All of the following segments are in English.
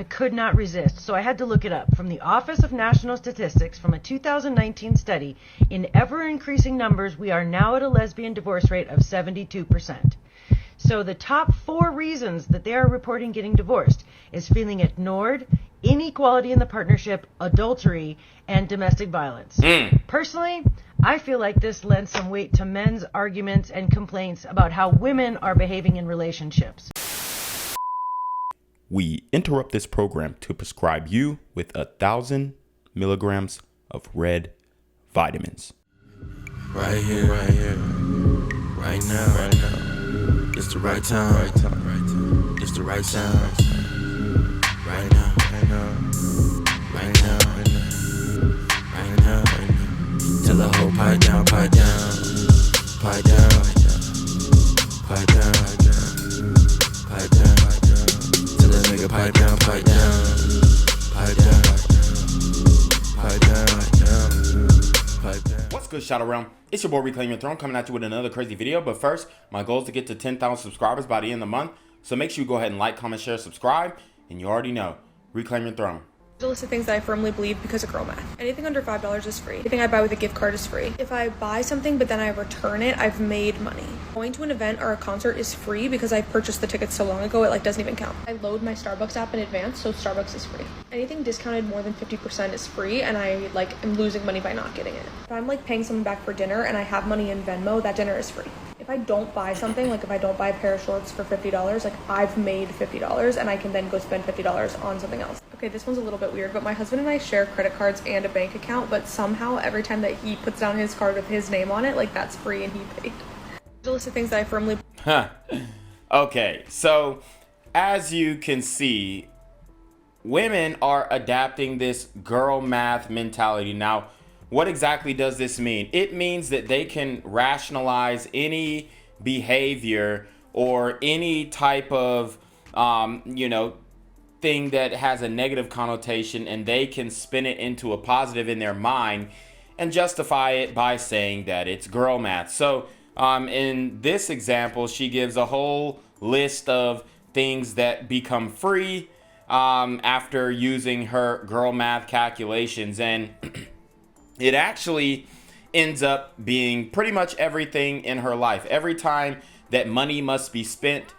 could not resist, so I had to look it up. From the Office of National Statistics, from a 2019 study, in ever-increasing numbers, we are now at a lesbian divorce rate of 72%. So the top 4 reasons that they are reporting getting divorced is feeling ignored, inequality in the partnership, adultery, and domestic violence. Personally, I feel like this lends some weight to men's arguments and complaints about how women are behaving in relationships. We interrupt this program to prescribe you with 1,000 milligrams of red vitamins. Right here, right now. It's the right time, It's the right sound. Right now. Tell the whole pipe down. Tell the nigga pipe down. What's good, Shadow Realm? It's your boy Reclaim Your Throne coming at you with another crazy video. But first, my goal is to get to 10,000 subscribers by the end of the month. So make sure you go ahead and like, comment, share, subscribe. And you already know, Reclaim Your Throne. A list of things that I firmly believe because of girl math. Anything under $5 is free. Anything I buy with a gift card is free. If I buy something but then I return it, I've made money. Going to an event or a concert is free because I purchased the tickets so long ago it doesn't even count. I load my Starbucks app in advance, so Starbucks is free. Anything discounted more than 50% is free, and I am losing money by not getting it. If I'm paying someone back for dinner and I have money in Venmo, that dinner is free. If I don't buy something, if I don't buy a pair of shorts for $50, I've made $50 and I can then go spend $50 on something else. Okay, this one's a little bit weird, but my husband and I share credit cards and a bank account, but somehow every time that he puts down his card with his name on it, that's free and he paid. There's a list of things that I firmly... Okay, so as you can see, women are adapting this girl math mentality. Now, what exactly does this mean? It means that they can rationalize any behavior or any type of, thing that has a negative connotation, and they can spin it into a positive in their mind and justify it by saying that it's girl math. So in this example, she gives a whole list of things that become free after using her girl math calculations, and it actually ends up being pretty much everything in her life. Every time that money must be spent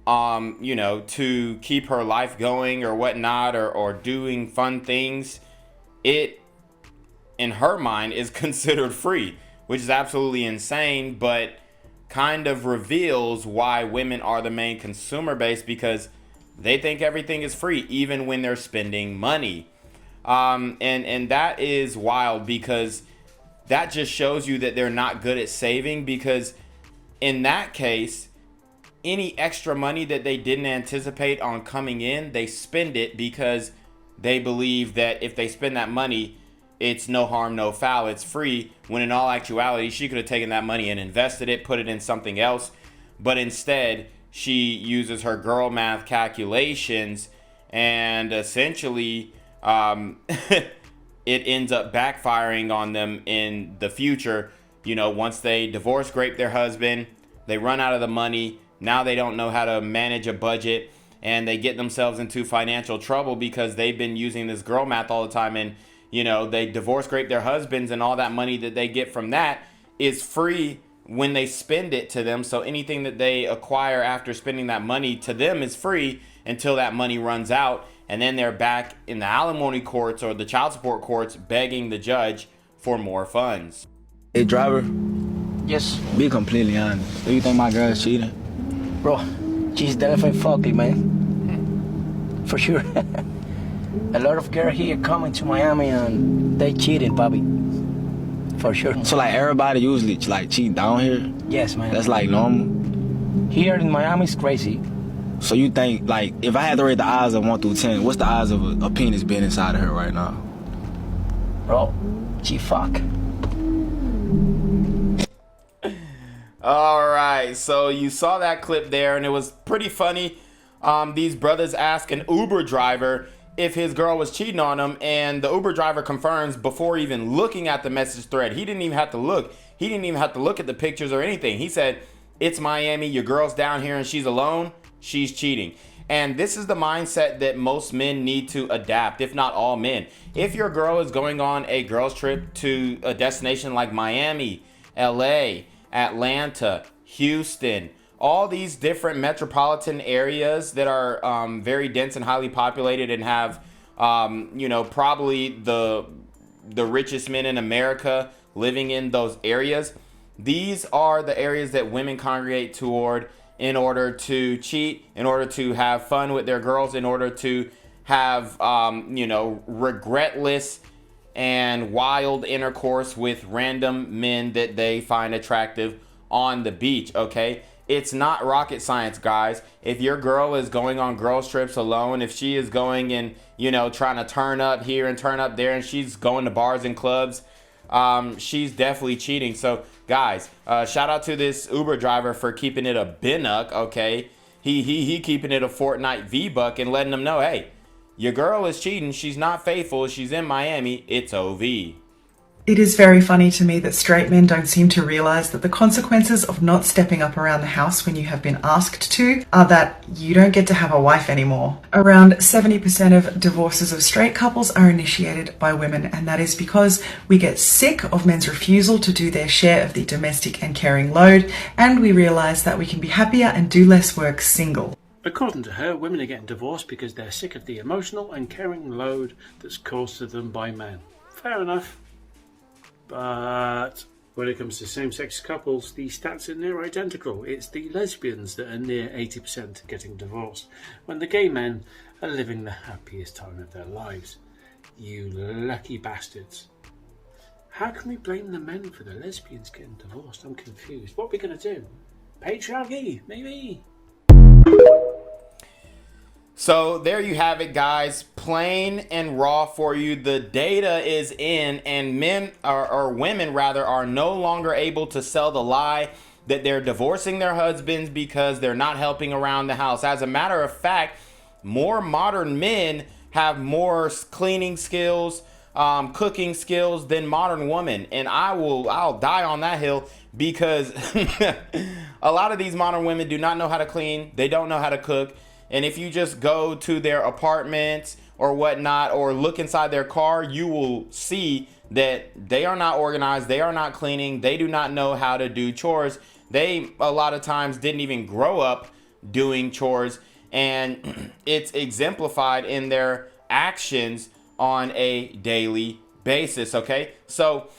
to keep her life going or whatnot, or doing fun things, it, in her mind, is considered free, which is absolutely insane, but kind of reveals why women are the main consumer base, because they think everything is free, even when they're spending money. And that is wild, because that just shows you that they're not good at saving, because in that case, any extra money that they didn't anticipate on coming in, they spend it because they believe that if they spend that money, it's no harm, no foul, it's free, when in all actuality, she could have taken that money and invested it, put it in something else. But instead, she uses her girl math calculations, and essentially, it ends up backfiring on them in the future. Once they divorce, grape their husband, they run out of the money. Now they don't know how to manage a budget, and they get themselves into financial trouble because they've been using this girl math all the time. And, they divorce, grape their husbands, and all that money that they get from that is free when they spend it to them. So anything that they acquire after spending that money to them is free until that money runs out. And then they're back in the alimony courts or the child support courts begging the judge for more funds. Hey, driver. Yes. Be completely honest. Do you think my girl's cheating? Bro, she's definitely fucking, man. For sure. A lot of girls here coming to Miami and they cheating, Bobby. For sure. So everybody usually cheat down here? Yes, man. That's normal? Here in Miami it's crazy. So you think, if I had to rate the odds of 1 through 10, what's the odds of a penis being inside of her right now? Bro, she fuck. All right, so you saw that clip there, and it was pretty funny. These brothers ask an Uber driver if his girl was cheating on him, and the Uber driver confirms before even looking at the message thread. He didn't even have to look. He didn't even have to look at the pictures or anything. He said, "It's Miami, your girl's down here and she's alone, she's cheating." And this is the mindset that most men need to adapt, if not all men. If your girl is going on a girls trip to a destination like Miami, LA, Atlanta, Houston, all these different metropolitan areas that are very dense and highly populated and have, probably the richest men in America living in those areas. These are the areas that women congregate toward in order to cheat, in order to have fun with their girls, in order to have, regretless and wild intercourse with random men that they find attractive on the beach, okay? It's not rocket science, guys. If your girl is going on girls trips alone, if she is going and, trying to turn up here and turn up there, and she's going to bars and clubs, she's definitely cheating. So guys, shout out to this Uber driver for keeping it a binuck, okay? He keeping it a Fortnite V-buck and letting them know, hey, your girl is cheating. She's not faithful. She's in Miami. It's OV. It is very funny to me that straight men don't seem to realize that the consequences of not stepping up around the house when you have been asked to are that you don't get to have a wife anymore. Around 70% of divorces of straight couples are initiated by women, and that is because we get sick of men's refusal to do their share of the domestic and caring load, and we realize that we can be happier and do less work single. According to her, women are getting divorced because they're sick of the emotional and caring load that's caused to them by men. Fair enough. But when it comes to same-sex couples, the stats are near identical. It's the lesbians that are near 80% getting divorced, when the gay men are living the happiest time of their lives. You lucky bastards. How can we blame the men for the lesbians getting divorced? I'm confused. What are we going to do? Patriarchy, maybe? So there you have it, guys. Plain and raw for you. The data is in, and men or women rather are no longer able to sell the lie that they're divorcing their husbands because they're not helping around the house. As a matter of fact, more modern men have more cleaning skills, cooking skills than modern women, and I'll die on that hill because a lot of these modern women do not know how to clean. They don't know how to cook. And if you just go to their apartments or whatnot, or look inside their car, you will see that they are not organized. They are not cleaning. They do not know how to do chores. They, a lot of times, didn't even grow up doing chores. And it's exemplified in their actions on a daily basis, okay? So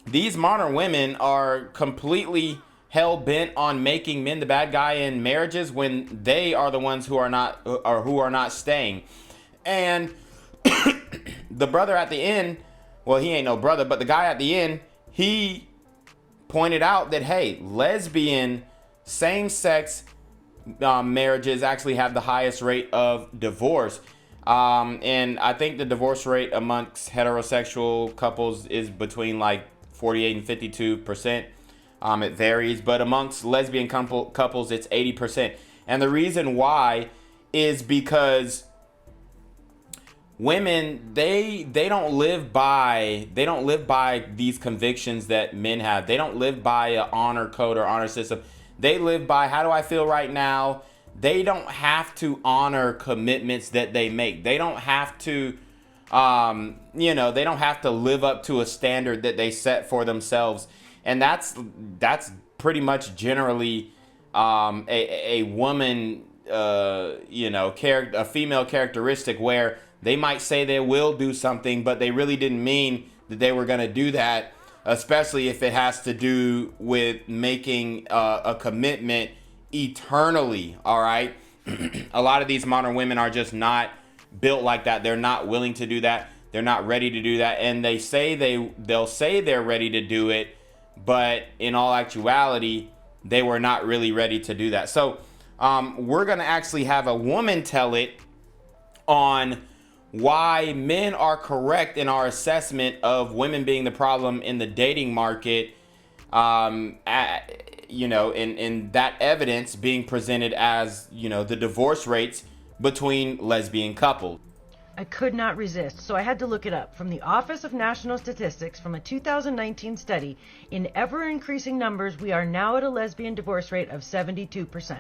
these modern women are completely hell-bent on making men the bad guy in marriages when they are the ones who are not staying. And the brother at the end, well, he ain't no brother, but the guy at the end, he pointed out that, hey, lesbian same-sex marriages actually have the highest rate of divorce. And I think the divorce rate amongst heterosexual couples is between like 48 and 52%. It varies, but amongst lesbian couples, it's 80%. And the reason why is because women, they don't live by these convictions that men have. They don't live by an honor code or honor system. They live by, how do I feel right now? They don't have to honor commitments that they make. They don't have to, they don't have to live up to a standard that they set for themselves. And that's pretty much generally a woman, a female characteristic where they might say they will do something, but they really didn't mean that they were going to do that, especially if it has to do with making a commitment eternally, all right? A lot of these modern women are just not built like that. They're not willing to do that. They're not ready to do that. And they say they'll say they're ready to do it, but in all actuality, they were not really ready to do that. So we're going to actually have a woman tell it on why men are correct in our assessment of women being the problem in the dating market, in that evidence being presented as, the divorce rates between lesbian couples. I could not resist, so I had to look it up. From the Office of National Statistics, from a 2019 study, in ever-increasing numbers, we are now at a lesbian divorce rate of 72%.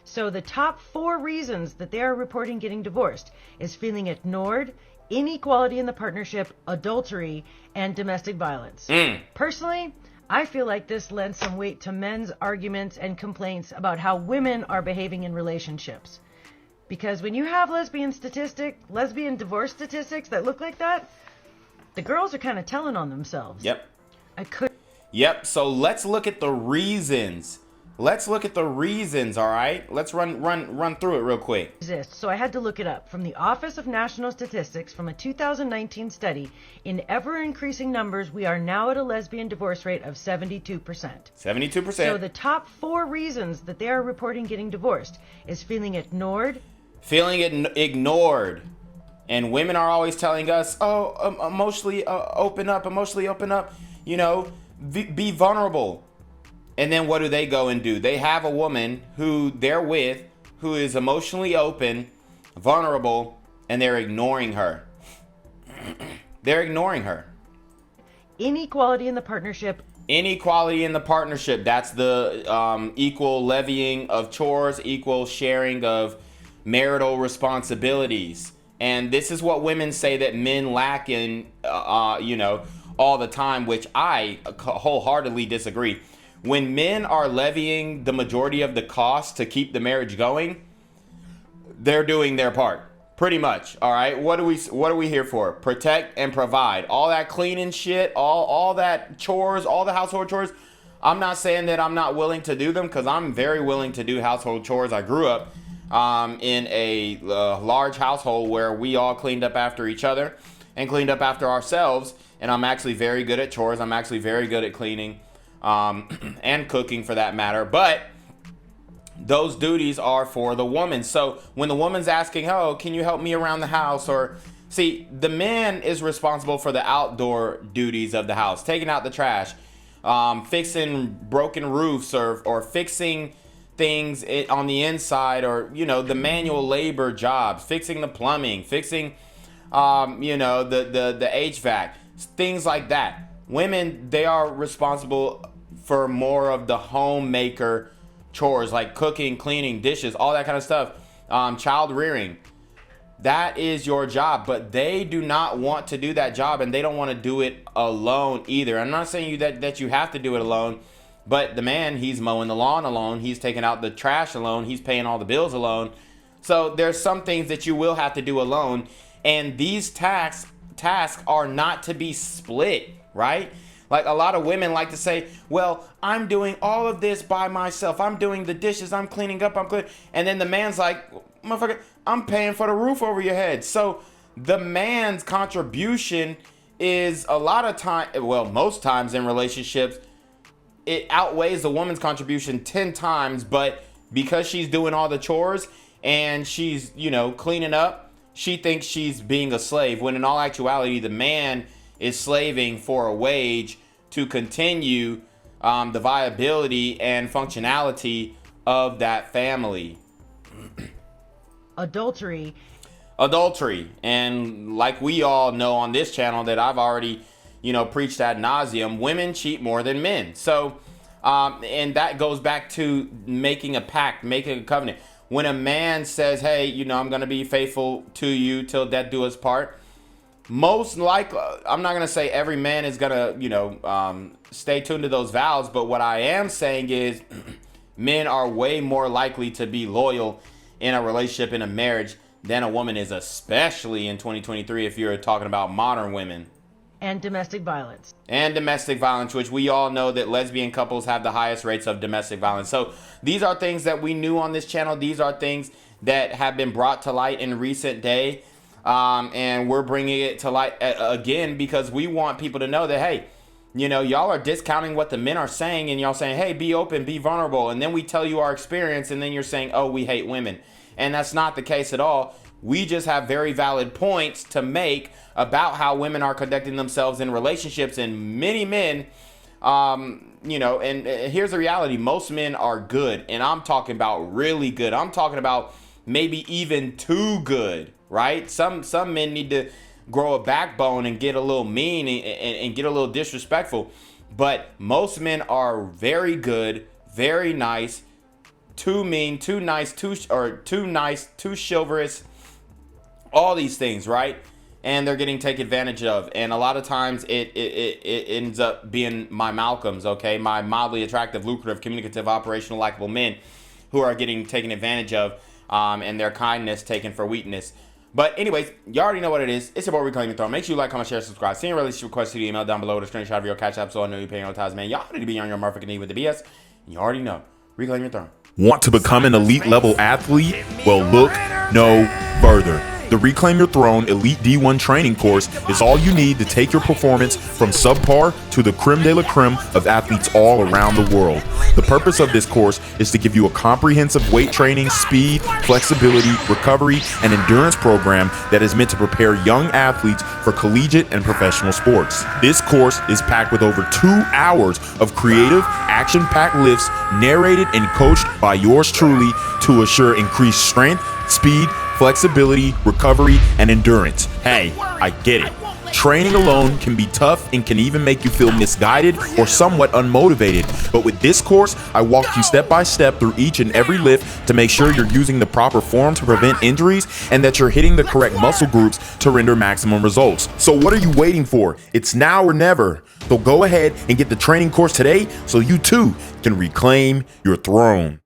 So the top 4 reasons that they are reporting getting divorced is feeling ignored, inequality in the partnership, adultery, and domestic violence. Personally, I feel like this lends some weight to men's arguments and complaints about how women are behaving in relationships. Because when you have lesbian divorce statistics that look like that, the girls are kind of telling on themselves. Yep. Yep. So let's look at the reasons. All right? Let's run through it real quick. So I had to look it up. From the Office of National Statistics, from a 2019 study, in ever-increasing numbers, we are now at a lesbian divorce rate of 72%. 72%. So the top 4 reasons that they are reporting getting divorced is feeling ignored. And women are always telling us, emotionally open up, you know, be vulnerable. And then what do they go and do? They have a woman who they're with, who is emotionally open, vulnerable, and they're ignoring her. Inequality in the partnership. That's the equal levying of chores, equal sharing of marital responsibilities. And this is what women say that men lack in, all the time, which I wholeheartedly disagree. When men are levying the majority of the cost to keep the marriage going, they're doing their part. Pretty much. All right. What are we here for? Protect and provide. All that cleaning shit, all that chores, all the household chores. I'm not saying that I'm not willing to do them, because I'm very willing to do household chores. I grew up in a large household where we all cleaned up after each other and cleaned up after ourselves. And I'm actually very good at chores. I'm actually very good at cleaning and cooking, for that matter. But those duties are for the woman. So when the woman's asking, can you help me around the house? Or see, the man is responsible for the outdoor duties of the house, taking out the trash, fixing broken roofs, or fixing things on the inside, or, the manual labor jobs, fixing the plumbing, fixing, the HVAC, things like that. Women, they are responsible for more of the homemaker chores, like cooking, cleaning, dishes, all that kind of stuff. Child rearing. That is your job, but they do not want to do that job, and they don't want to do it alone either. I'm not saying that you have to do it alone, but the man, he's mowing the lawn alone, he's taking out the trash alone, he's paying all the bills alone. So there's some things that you will have to do alone, and these tasks are not to be split, right? Like, a lot of women like to say, well, I'm doing all of this by myself. I'm doing the dishes, I'm cleaning up, I'm good. And then the man's like, motherfucker, I'm paying for the roof over your head. So the man's contribution is a lot of time, well, most times in relationships, it outweighs the woman's contribution 10 times. But because she's doing all the chores and she's, cleaning up, she thinks she's being a slave, when in all actuality, the man is slaving for a wage to continue the viability and functionality of that family. Adultery. And like we all know on this channel, that I've already, preached ad nauseum, women cheat more than men. So, and that goes back to making a pact, making a covenant. When a man says, hey, I'm going to be faithful to you till death do us part, most likely, I'm not going to say every man is going to, stay tuned to those vows. But what I am saying is men are way more likely to be loyal in a relationship, in a marriage, than a woman is, especially in 2023, if you're talking about modern women. And domestic violence. Which we all know that lesbian couples have the highest rates of domestic violence. So these are things that we knew on this channel. These are things that have been brought to light in recent day. And we're bringing it to light again, because we want people to know that, hey, y'all are discounting what the men are saying, and y'all saying, hey, be open, be vulnerable. And then we tell you our experience, and then you're saying, oh, we hate women. And that's not the case at all. We just have very valid points to make about how women are conducting themselves in relationships, and many men, and here's the reality. Most men are good, and I'm talking about really good. I'm talking about maybe even too good, right? Some men need to grow a backbone and get a little mean and get a little disrespectful. But most men are very good, very nice, too mean, too nice, too chivalrous, all these things, right? And they're getting taken advantage of. And a lot of times it ends up being my Malcolms, okay? My mildly attractive, lucrative, communicative, operational, likable men who are getting taken advantage of, and their kindness taken for weakness. But anyways, you already know what it is. It's about Reclaim Your Throne. Make sure you like, comment, share, subscribe. Send your relationship request to the email down below with a screenshot of your CashApp so I know you're paying no ties, man. Y'all need to be on your motherfucking knee with the BS. You already know. Reclaim Your Throne. Want to become an elite level athlete? Well, look no further. The Reclaim Your Throne Elite D1 training course is all you need to take your performance from subpar to the creme de la creme of athletes all around the world. The purpose of this course is to give you a comprehensive weight training, speed, flexibility, recovery, and endurance program that is meant to prepare young athletes for collegiate and professional sports. This course is packed with over 2 hours of creative, action-packed lifts narrated and coached by yours truly to assure increased strength, speed, flexibility, recovery, and endurance. Hey, I get it. Training alone can be tough and can even make you feel misguided or somewhat unmotivated. But with this course, I walk you step by step through each and every lift to make sure you're using the proper form to prevent injuries and that you're hitting the correct muscle groups to render maximum results. So what are you waiting for? It's now or never. So go ahead and get the training course today so you too can reclaim your throne.